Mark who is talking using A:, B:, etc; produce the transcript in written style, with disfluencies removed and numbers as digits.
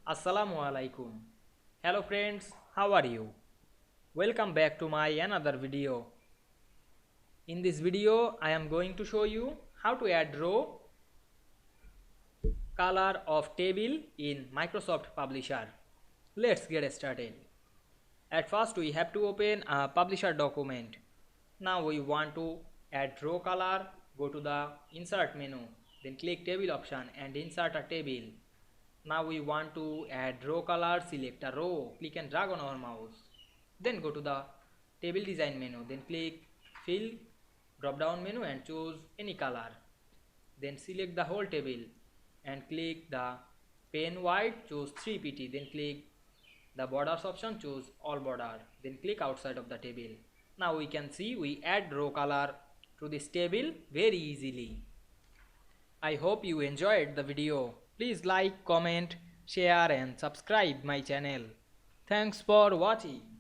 A: Assalamu Walaikum. Hello friends, how are you? Welcome back to my another video. In this video, I am going to show you how to add row color of table in Microsoft Publisher. Let's get started. At first, we have to open a Publisher document. Now we want to add row color. Go to the Insert menu, then click Table option and insert a table. Now we want to add row color, select a row, click and drag on our mouse. Then go to the table design menu, then click fill drop down menu and choose any color. Then select the whole table and click the pen white, choose 3pt, then click the borders option, choose all border, then click outside of the table. Now we can see we add row color to this table very easily. I hope you enjoyed the video. Please like, comment, share and subscribe my channel. Thanks for watching.